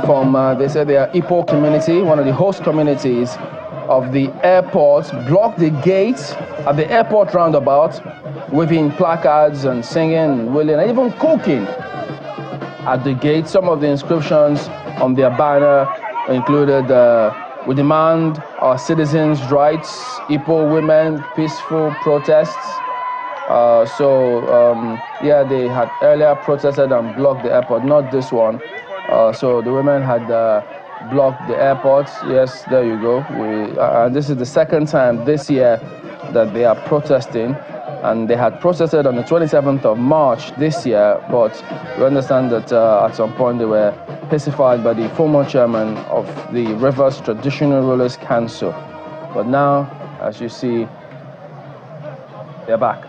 from, they said they are Ipo community, one of the host communities of the airport, blocked the gates at the airport roundabout, waving placards and singing, wailing, and even cooking at the gate. Some of the inscriptions on their banner included, "We demand our citizens' rights, Ipo women, peaceful protests." Yeah, they had earlier protested and blocked the airport, not this one. So the women had blocked the airport. Yes, there you go. And this is the second time this year that they are protesting. And they had protested on the 27th of March this year, but we understand that at some point they were pacified by the former chairman of the Rivers Traditional Rulers Council. But now, as you see, they're back.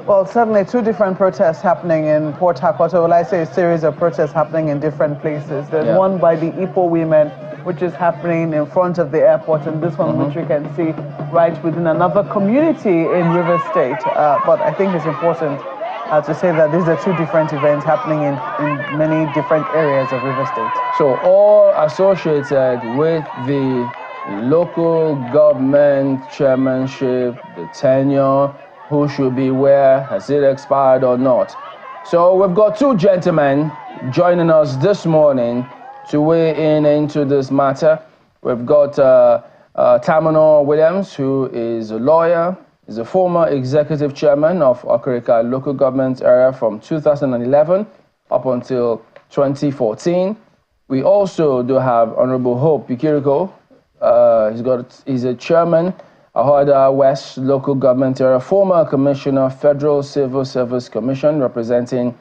Well, certainly two different protests happening in Port Harcourt. Or will I say a series of protests happening in different places. There's one by the Ipo women, which is happening in front of the airport, and this one which you can see right within another community in Rivers State. But I think it's important to say that these are two different events happening in many different areas of Rivers State. So all associated with the local government chairmanship, the tenure, who should be where, has it expired or not. So we've got two gentlemen joining us this morning to weigh in into this matter. We've got Tamino Williams, who is a lawyer, is a former executive chairman of Okerika local government area from 2011 up until 2014. We also do have Honorable Hope Ikiriko. He's a chairman, Ahoada West local government area, former commissioner, Federal Civil Service Commission, representing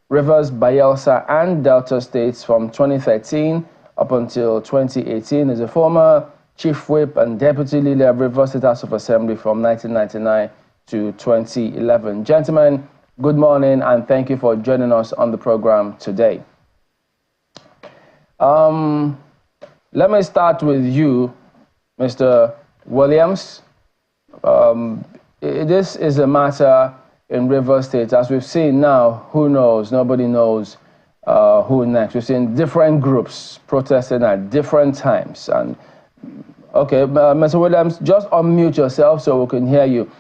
Rivers, Bayelsa, and Delta states from 2013 up until 2018. Is a former chief whip and deputy leader of Rivers State House of Assembly from 1999 to 2011. Gentlemen, good morning, and thank you for joining us on the program today. Let me start with you, Mr. Williams. This is a matter in Rivers State. As we've seen now, who knows? Nobody knows who next. We've seen different groups protesting at different times. And okay, Mr. Williams, just unmute yourself so we can hear you.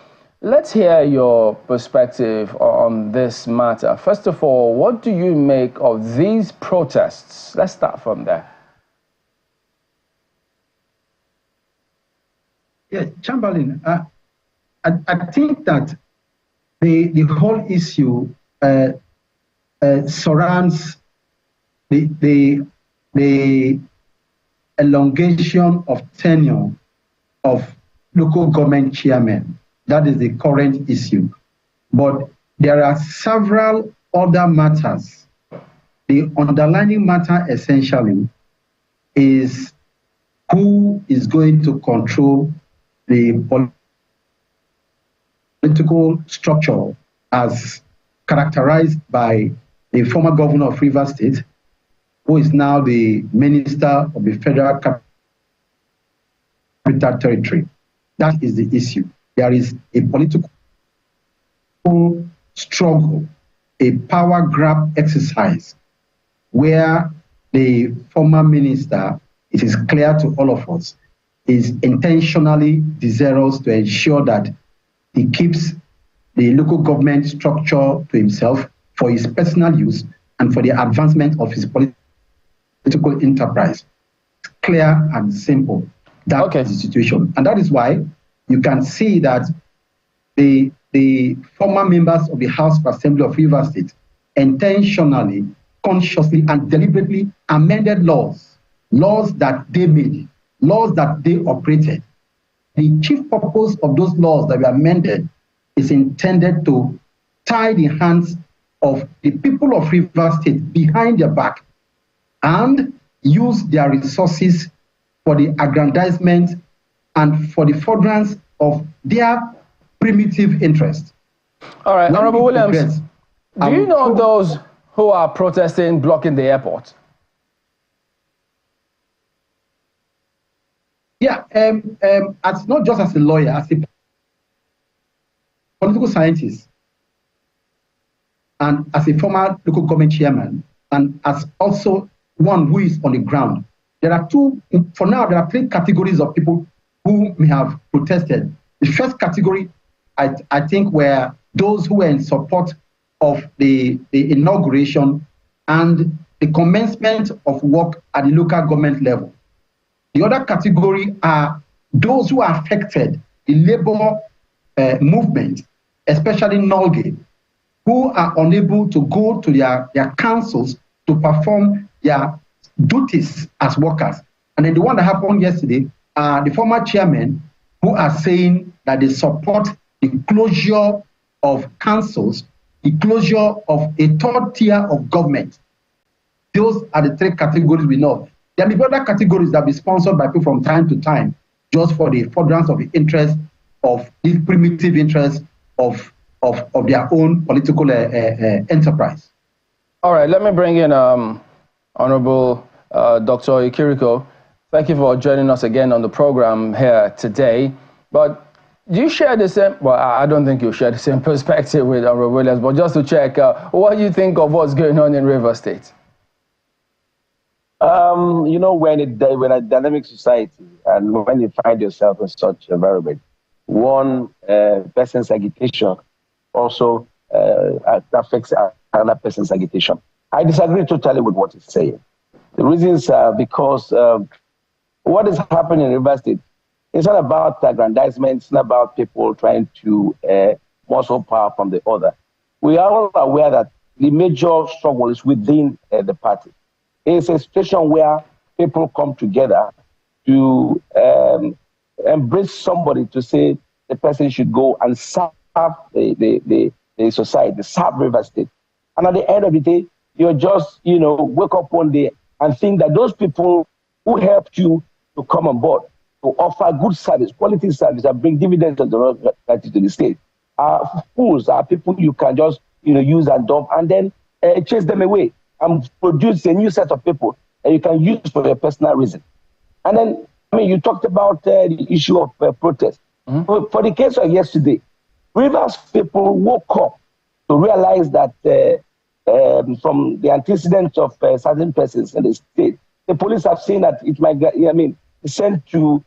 Let's hear your perspective on this matter. First of all, what do you make of these protests? Let's start from there. Yeah, Chamberlain, I think that the whole issue surrounds the elongation of tenure of local government chairmen. That is the current issue. But there are several other matters. The underlying matter essentially is who is going to control the political structure as characterized by the former governor of Rivers State, who is now the minister of the Federal Capital Territory. That is the issue. There is a political struggle, a power grab exercise, where the former minister, it is clear to all of us, is intentionally desirous to ensure that he keeps the local government structure to himself for his personal use and for the advancement of his political enterprise. It's clear and simple. That is the situation. And that is why you can see that the former members of the House of Assembly of Rivers State intentionally, consciously, and deliberately amended laws that they made, laws that they operated. The chief purpose of those laws that were amended is intended to tie the hands of the people of Rivers State behind their back and use their resources for the aggrandizement and for the furtherance of their primitive interest. All right, Honorable Williams, do you know those who are protesting blocking the airport? Yeah, as not just as a lawyer, as a political scientist, and as a former local government chairman, and as also one who is on the ground. There are for now, there are 3 categories of people who may have protested. The first category, I think, were those who were in support of the inauguration and the commencement of work at the local government level. The other category are those who are affected, the labor movement, especially NLGA, who are unable to go to their councils to perform their duties as workers. And then the one that happened yesterday are the former chairmen who are saying that they support the closure of councils, the closure of a 3rd tier of government. Those are the 3 categories we know. There will be other categories that will be sponsored by people from time to time, just for the furtherance of the interest of these primitive interests of their own political enterprise. All right, let me bring in Honorable Dr. Ikiriko. Thank you for joining us again on the program here today. But do you share the same, well, I don't think you share the same perspective with Honorable Williams, but just to check, what do you think of what's going on in Rivers State? You know, when a dynamic society and when you find yourself in such an environment, one person's agitation also affects another person's agitation. I disagree totally with what he's saying. The reasons are because what is happening in Rivers State, it's not about aggrandizement, it's not about people trying to muscle power from the other. We are all aware that the major struggle is within the party. It's a situation where people come together to embrace somebody to say the person should go and serve the society, serve Rivers State. And at the end of the day, you're just, wake up one day and think that those people who helped you to come on board, to offer good service, quality service, and bring dividends to the state, are fools, are people you can just, use and dump and then chase them away and produce a new set of people that you can use for your personal reason. And then, you talked about the issue of protest. Mm-hmm. For the case of yesterday, Rivers people woke up to realize that from the antecedents of certain persons in the state, the police have seen that it might, descend to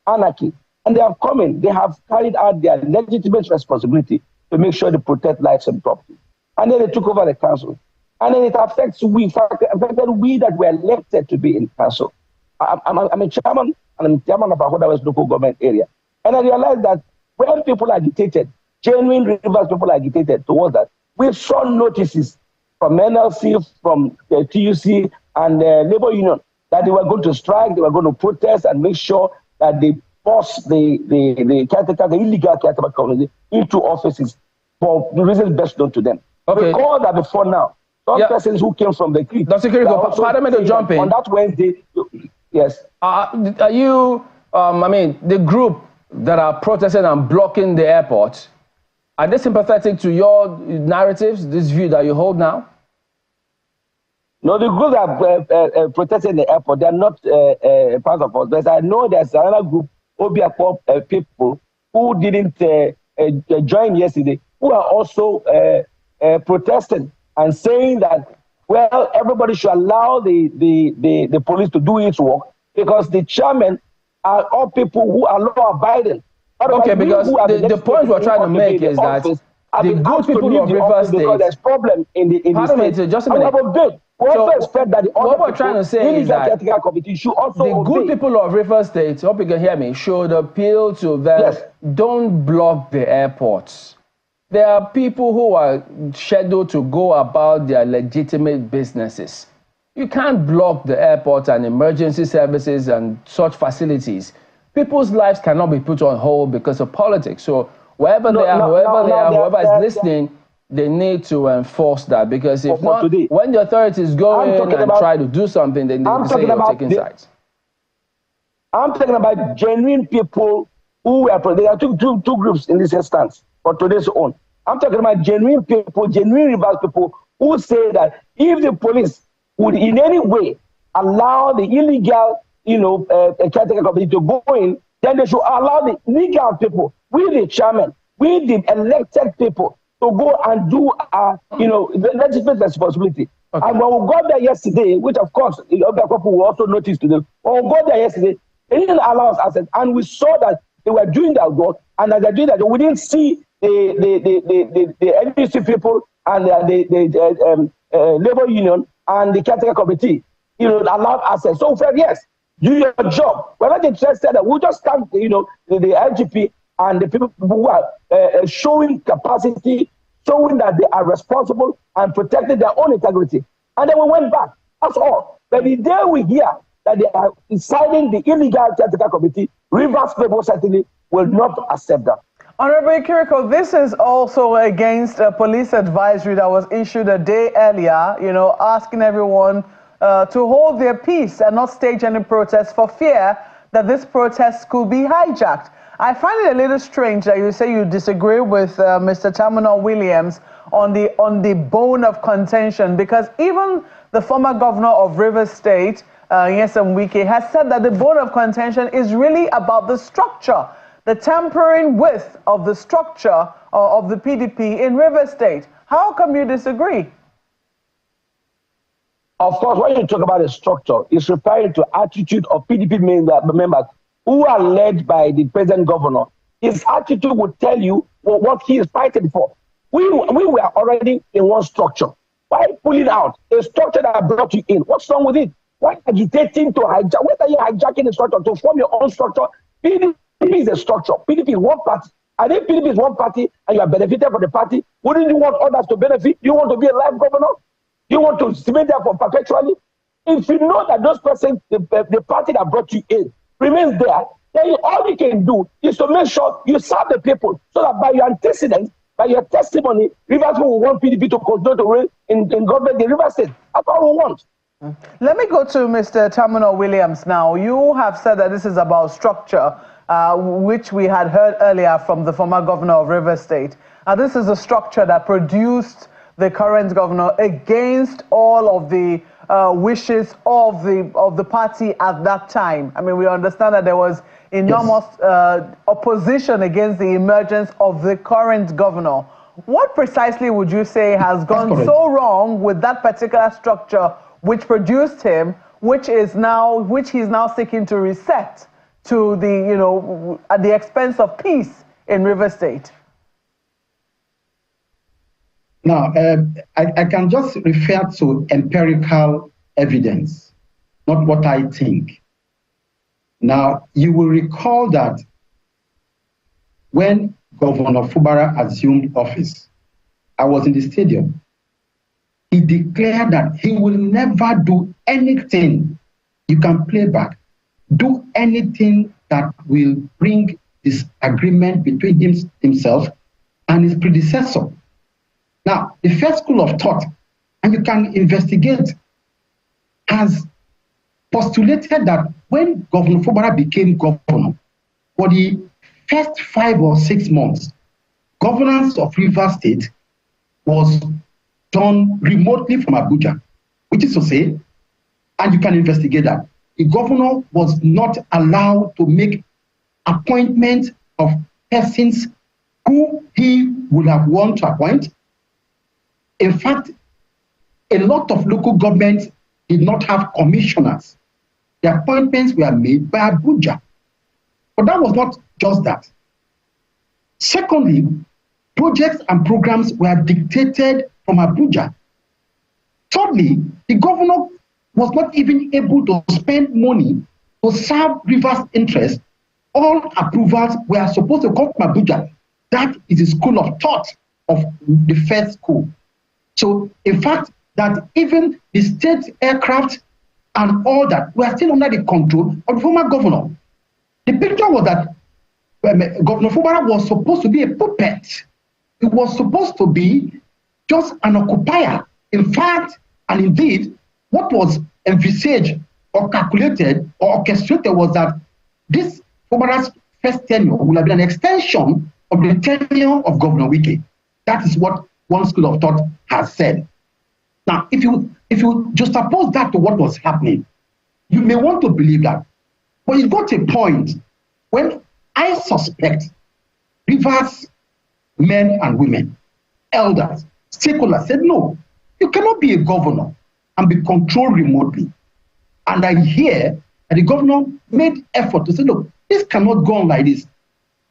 anarchy. And they have come in, they have carried out their legitimate responsibility to make sure they protect lives and property. And then they took over the council. And then it affected we that were elected to be in council. I'm a chairman, and I'm chairman of Ahoada West local government area. And I realized that when people agitated, genuine Rivers people agitated towards that, we saw notices from NLC, from the TUC, and the labor union that they were going to strike, they were going to protest and make sure that they forced the caretaker, the illegal caretaker community into offices for the reasons best known to them. Okay. Recall that before now, some persons who came from the creek. Dr. Kiriko, pardon me to jump in. On that Wednesday, yes. Are you, the group that are protesting and blocking the airport, are they sympathetic to your narratives, this view that you hold now? No, the group that are protesting the airport, they are not part of us. But I know there's another group, Obiakpop people, who didn't join yesterday, who are also protesting and saying that, well, everybody should allow the police to do its work because the chairmen are all people who are law-abiding. Okay, because the point we're trying to make is that the good people of Rivers State... Because there's problem in the state. Just a minute. What we're trying to say is that the good people of Rivers State, hope you can hear me, should appeal to them. Yes. Don't block the airports. There are people who are scheduled to go about their legitimate businesses. You can't block the airport and emergency services and such facilities. People's lives cannot be put on hold because of politics. So whoever is listening, they need to enforce that, because if not, when the authorities go in and try to do something, then they say you're taking sides. I'm talking about genuine people who are, there are two groups in this instance for today's own. I'm talking about genuine people, genuine Rivers people who say that if the police would in any way allow the illegal, caretaker company to go in, then they should allow the legal people, we the chairman, we the elected people, to go and do the legitimate responsibility. Okay. And when we got there yesterday, which of course other people will also notice today, when we got there yesterday, they didn't allow us access, and we saw that they were doing that work, and as they're doing that, we didn't see the NDC people and the labor union and the caretaker committee, allowed access. So we said, yes, do your job. We're not interested. We'll just thank, the LGP and the people who are showing capacity, showing that they are responsible and protecting their own integrity. And then we went back. That's all. But the day we hear that they are deciding the illegal caretaker committee, Rivers people certainly will not accept that. Honorable Kiriko, this is also against a police advisory that was issued a day earlier, asking everyone to hold their peace and not stage any protests for fear that this protest could be hijacked. I find it a little strange that you say you disagree with Mr. Terminal Williams on the bone of contention, because even the former governor of Rivers State, Nyesom Wike, has said that the bone of contention is really about the structure, the tampering with of the structure of the PDP in Rivers State. How come you disagree? Of course, when you talk about the structure, it's referring to attitude of PDP members who are led by the present governor. His attitude would tell you what he is fighting for. We were already in one structure. Why pulling out a structure that brought you in? What's wrong with it? Why agitating to hijack? What are you hijacking the structure to form your own structure? PDP is a structure. PDP is one party. And if PDP is one party and you are benefited from the party, wouldn't you want others to benefit? You want to be a live governor? You want to remain there for perpetually? If you know that those persons, the party that brought you in, remains there, then all you can do is to make sure you serve the people, so that by your antecedents, by your testimony, Rivers will want PDP to continue to reign in government in Rivers State. That's all we want. Let me go to Mr. Terminal Williams now. You have said that this is about structure, which we had heard earlier from the former governor of Rivers State. This is a structure that produced the current governor against all of the wishes of the party at that time. I mean, we understand that there was enormous opposition against the emergence of the current governor. What precisely would you say has gone so wrong with that particular structure which produced him, which he's now seeking to reset to the, at the expense of peace in Rivers State? Now, I can just refer to empirical evidence, not what I think. Now, you will recall that when Governor Fubara assumed office, I was in the stadium. He declared that he will never do anything, you can play back, do anything that will bring disagreement between himself and his predecessor. Now, the first school of thought, and you can investigate, has postulated that when Governor Fubara became governor, for the first 5 or 6 months, governance of Rivers State was done remotely from Abuja, which is to say, and you can investigate that, the governor was not allowed to make appointments of persons who he would have wanted to appoint. In fact, a lot of local governments did not have commissioners. The appointments were made by Abuja. But that was not just that. Secondly, projects and programs were dictated from Abuja. Thirdly, the governor was not even able to spend money to serve Rivers' interests. All approvals were supposed to come from Abuja. That is the school of thought of the first school. So, in fact, that even the state aircraft and all that were still under the control of the former governor. The picture was that Governor Fubara was supposed to be a puppet. He was supposed to be just an occupier. In fact, and indeed, what was envisaged or calculated or orchestrated was that this Fubara's first tenure will have been an extension of the tenure of Governor Wike. That is what one school of thought has said. Now, if you juxtapose that to what was happening, you may want to believe that. But it got a point when I suspect Rivers men and women, elders, stakeholders said, no, You cannot be a governor and be controlled remotely. And I hear that the governor made effort to say, look, this cannot go on like this.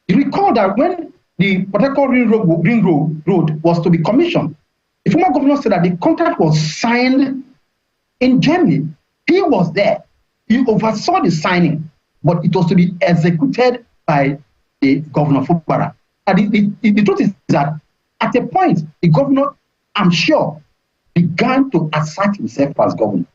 You recall that when the Port Harcourt Ring Road was to be commissioned, the former governor said that the contract was signed in Germany. He was there. He oversaw the signing, but it was to be executed by the governor Fubara. And the truth is that at a point, the governor, I'm sure, began to assert himself as governor.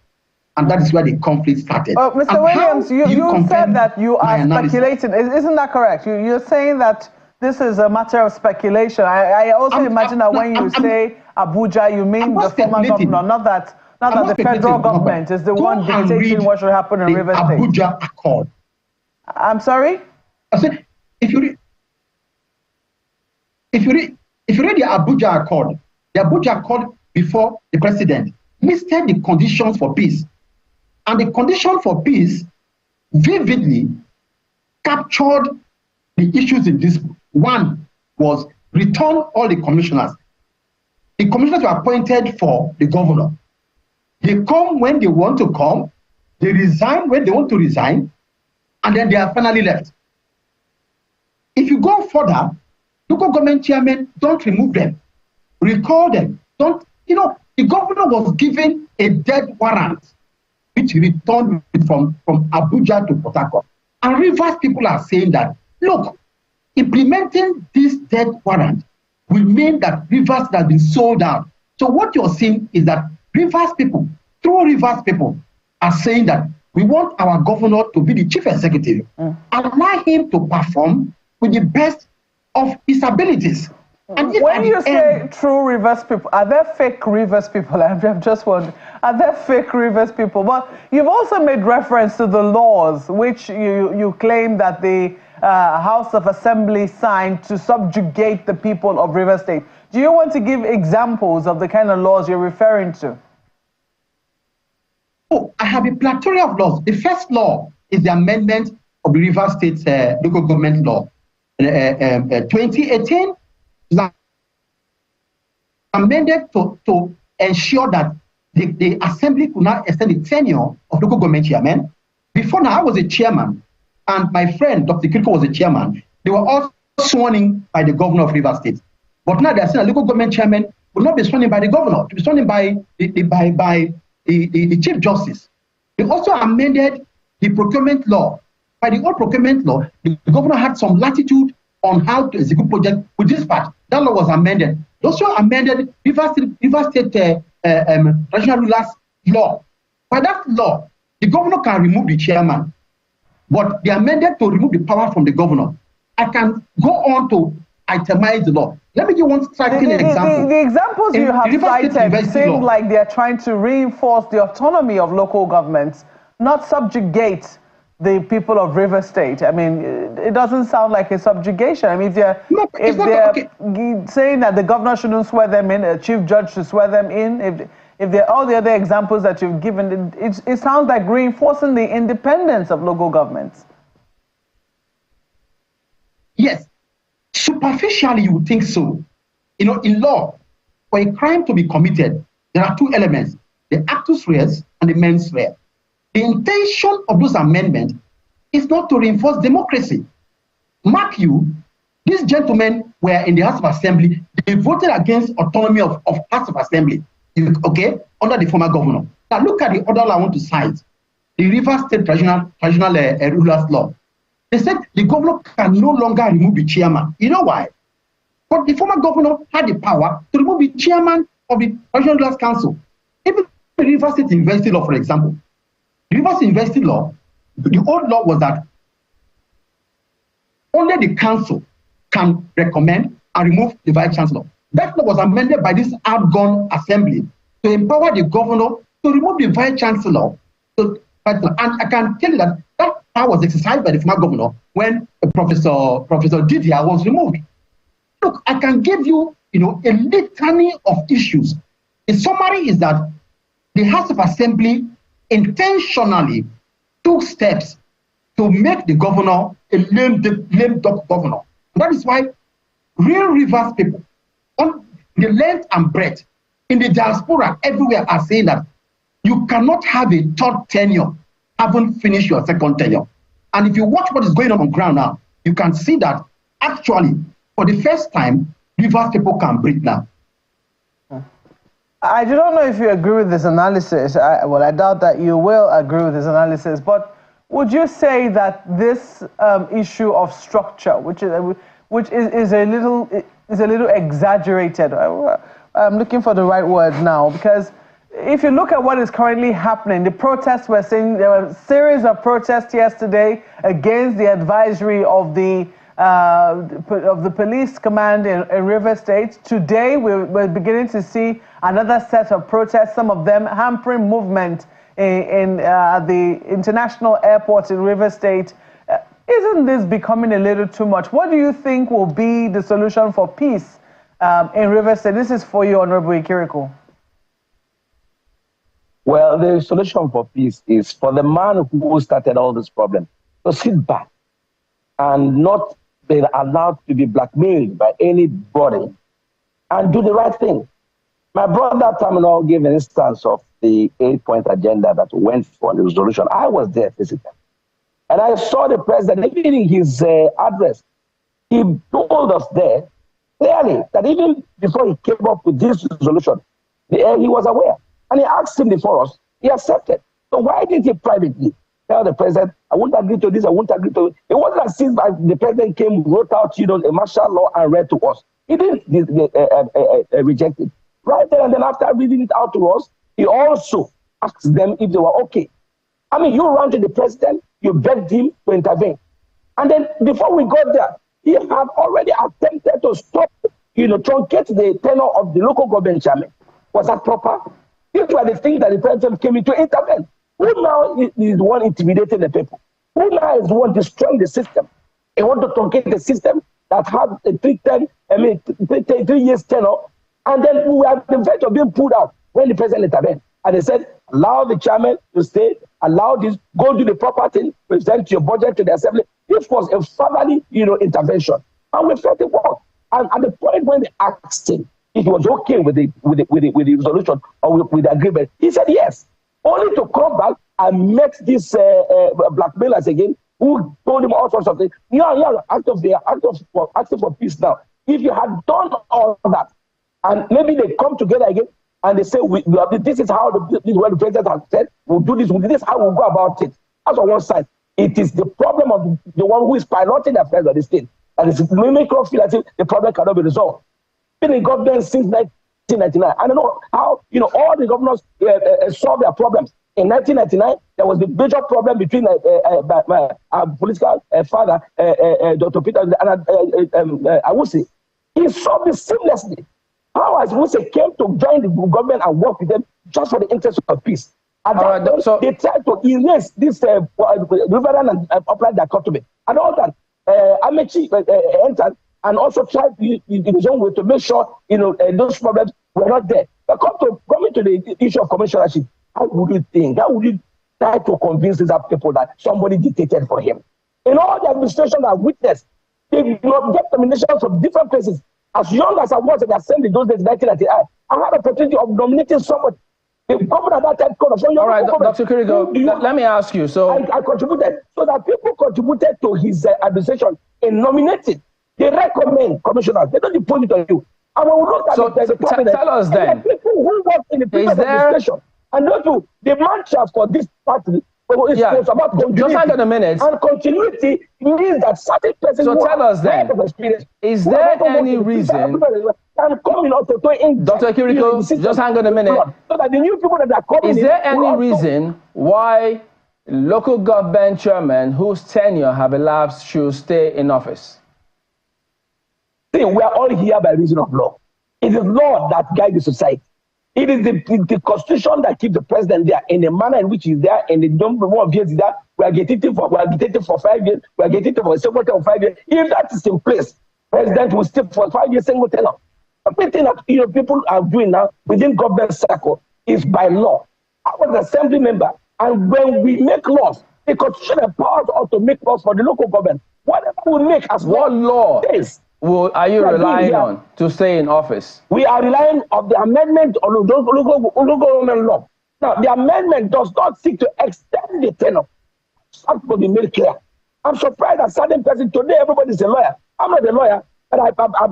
And that is where the conflict started. Mr. Williams, you said that you are speculating. Isn't that correct? You're saying that this is a matter of speculation. I also imagine that when you say Abuja, you mean the former governor, not that the federal government is the one dictating what should happen in River State. Abuja Accord. I'm sorry? I said, if you read the Abuja Accord before the president listed the conditions for peace. And the condition for peace vividly captured the issues in this. One was return all the commissioners. The commissioners were appointed for the governor. They come when they want to come, they resign when they want to resign, and then they are finally left. If you go further, local government chairmen, don't remove them. Recall them. The governor was given a dead warrant, which he returned from Abuja to Port Harcourt. And Rivers people are saying that, look, implementing this dead warrant will mean that Rivers has been sold out. So what you're seeing is that Rivers people, are saying that we want our governor to be the chief executive. Allow him to perform with the best of his abilities. And when you say true Rivers people, are there fake Rivers people? I'm just wondering, are there fake Rivers people? But you've also made reference to the laws which you claim that the House of Assembly signed to subjugate the people of River State. Do you want to give examples of the kind of laws you're referring to? Oh, I have a plethora of laws. The first law is the amendment of the River State local government law. 2018 is amended to ensure that the assembly could not extend the tenure of local government chairmen. Before now, I was a chairman, and my friend, Dr. Kirko, was a chairman. They were all sworn in by the governor of River State. But now they're saying a local government chairman will not be sworn in by the governor, to be sworn in by the Chief Justice. They also amended the procurement law. By the old procurement law, the governor had some latitude on how to execute projects with this part. That law was amended. They also amended River State National Rulers Law. By that law, the governor can remove the chairman, but they amended to remove the power from the governor. I can go on to itemize the law. Let me give one striking example. The examples you have cited seem like they're trying to reinforce the autonomy of local governments, not subjugate the people of River State. I mean, it doesn't sound like a subjugation. I mean, if they're saying that the governor shouldn't swear them in, a chief judge should swear them in, if they're all the other examples that you've given, it sounds like reinforcing the independence of local governments. Yes. Superficially, you would think so. You know, in law, for a crime to be committed, there are two elements, the actus reus and the mens rea. The intention of those amendments is not to reinforce democracy. Mark you, these gentlemen were in the House of Assembly. They voted against autonomy of House of Assembly, okay, under the former governor. Now look at the other law I want to cite, the River State Traditional Rulers Law. They said the governor can no longer remove the chairman. You know why? But the former governor had the power to remove the chairman of the Traditional Rulers Council. Even the River State University Law, for example. The River State University Law, the old law was that only the council can recommend and remove the vice chancellor. That law was amended by this outgone assembly to empower the governor to remove the vice chancellor. And I can tell you that that power was exercised by the former governor when Professor Didier was removed. Look, I can give you, a litany of issues. The summary is that the House of Assembly intentionally took steps to make the governor a lame duck governor. And that is why real Rivers people, on the length and breadth, in the diaspora, everywhere are saying that you cannot have a third tenure, haven't finished your second tenure. And if you watch what is going on ground now, you can see that actually, for the first time, Rivers people can breathe now. I do not know if you agree with this analysis. I doubt that you will agree with this analysis, but would you say that this issue of structure, which is a little exaggerated? I'm looking for the right word now, because if you look at what is currently happening, the protests we're seeing, there were a series of protests yesterday against the advisory of the police command in River State. Today, we're beginning to see another set of protests, some of them hampering movement in the international airport in River State. Isn't this becoming a little too much? What do you think will be the solution for peace in River State? This is for you, Honorable Ikiriko. Well, the solution for peace is for the man who started all this problem to sit back and not be allowed to be blackmailed by anybody and do the right thing. My brother Terminal gave an instance of the 8-point agenda that went for the resolution. I was there physically. And I saw the president, even in his address, he told us there clearly that even before he came up with this resolution, he was aware. And he asked him before us, he accepted. So why didn't he privately tell the president, I won't agree to this, I won't agree to it? It wasn't as if the president came, wrote out, a martial law and read to us. He didn't reject it. Right there, and then after reading it out to us, he also asked them if they were okay. I mean, you ran to the president, you begged him to intervene. And then before we got there, he had already attempted to stop, truncate the tenure of the local government chairman. Was that proper? These were the things that the president came in to intervene. Who now is the one intimidating the people? Who now is the one destroying the system? They want to truncate the system that had a 3 years tenure, and then we were at the verge of being pulled out when the president intervened. And they said, allow the chairman to stay, allow this, go do the proper thing, present your budget to the assembly. This was a family, intervention. And we felt it worked. And at the point when they asked him if he was okay with the resolution or with the agreement, he said yes. Only to come back and met these blackmailers again, who told him all sorts of things. Asking for peace now. If you had done all that, and maybe they come together again and they say, this is how the president has said, we'll do this, this is how we'll go about it. That's on one side. It is the problem of the one who is piloting the affairs of the state. And it's make us feel as if the problem cannot be resolved. Been in government since 1999. I don't know how, all the governors solved their problems. In 1999, there was the major problem between my political father, Dr. Peter, and Awusi. He solved it seamlessly. How as Awusi came to join the government and work with them just for the interest of peace. And so they tried to erase this Riverine and Upland dichotomy. And all that, Amechi entered and also tried in his own way to make sure those problems were not there. But coming to the issue of commissionership, how would you think? How would you try to convince these people that somebody dictated for him? In all the administration I've witnessed, they get nominations from different places. As young as I was in the assembly those days, 1999, I had the opportunity of nominating somebody. The governor at that time called us. All right, Dr. Ikiriko, let me ask you. So I contributed, so that people contributed to his administration in nominating. They recommend commissioners. They don't impose it on you. And when we look at tell us then. The people who work in the previous administration, and not to the mantra for this party. It's about continuity. Just hang on a minute. And continuity means that certain persons. So tell us then, is there any reason? Dr. Ikiriko, just hang on a minute. So that the new people that are coming. Is there any reason why local government chairmen whose tenure have elapsed should stay in office? See, we are all here by reason of law. It is law that guides the society. It is the constitution that keeps the president there in the manner in which he's there, and the number of years he's there. We are getting for 5 years. We are getting for a single term of 5 years. If that is in place, president will stay for 5 years single tenure. Everything that people are doing now within government circle is by law. I was an assembly member, and when we make laws, the constitution empowers us to make laws for the local government. Whatever we make as what law? are you relying on to stay in office? We are relying on the amendment of the local government law. Now, the amendment does not seek to extend the tenure. Something to be made clear. I'm surprised that certain person today, everybody's a lawyer. I'm not a lawyer, but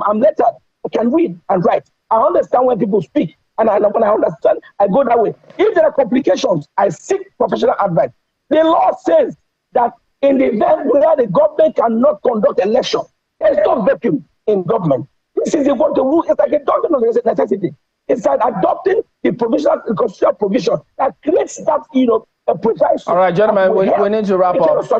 I'm lettered. I can read and write. I understand when people speak, and when I understand, I go that way. If there are complications, I seek professional advice. The law says that in the event where the government cannot conduct election, there's no vacuum in government. This is what the rule. It's like a doctrine of necessity. It's like adopting the constitutional provision that creates that, a precise. All right, gentlemen, we need to wrap up. So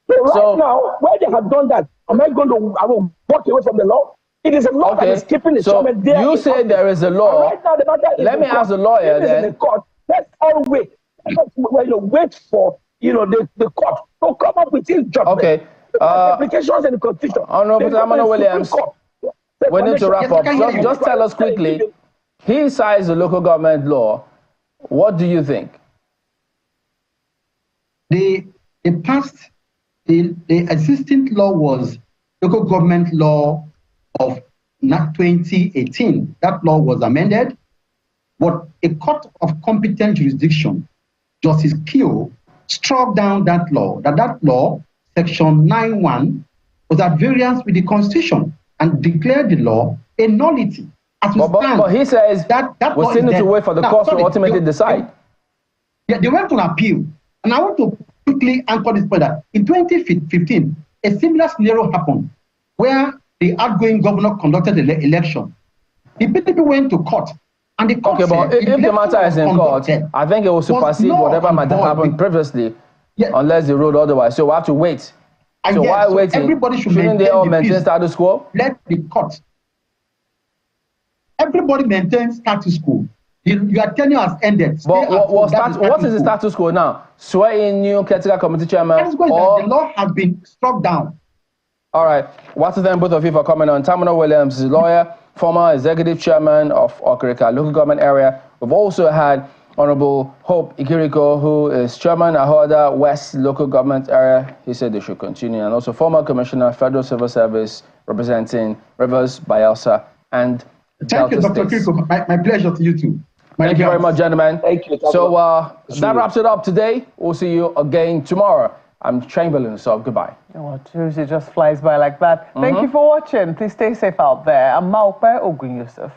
right now, where they have done that, I will walk away from the law. It is a law that is keeping the chairman there. You say there is a law. Right now, let me ask the lawyer then. The court. Let's all wait. Wait for the court to come up with his judgment. Okay. Applications in the constitution. Honorable Williams, we need to wrap up. Just tell us quickly. He cites the local government law. What do you think? The existing law was local government law of 2018. That law was amended, but a court of competent jurisdiction, Justice Kyo, struck down that law. That law, Section 9(1), was at variance with the Constitution and declared the law a nullity. But he says that we still need to wait for the court to ultimately decide. Yeah, they went on appeal. And I want to quickly anchor this point that in 2015, a similar scenario happened where the outgoing governor conducted the election. The PDP went to court, and the court but if the matter is in court, I think it will supersede whatever might have happened previously, unless they ruled otherwise. So we have to wait. And so while waiting, shouldn't they all maintain status quo? Let the court. Everybody maintains status quo. Your tenure has ended. But what is the status quo now? Swearing new caretaker committee chairman? The law has been struck down. All right. Want to thank both of you for coming on. Tamino Williams is a lawyer, former executive chairman of Okrika local government area. We've also had Honorable Hope Ikiriko, who is chairman Ahoada West local government area. He said they should continue. And also former commissioner, Federal Civil Service, representing Rivers, Bayelsa, and Thank you, Dr. Kiriko. My pleasure to you too. Thank you very much, gentlemen. Thank you. So that wraps it up today. We'll see you again tomorrow. I'm Chamberlain, so goodbye. Well, Tuesday just flies by like that. Thank you for watching. Please stay safe out there. I'm Maupe Ogun Yusuf.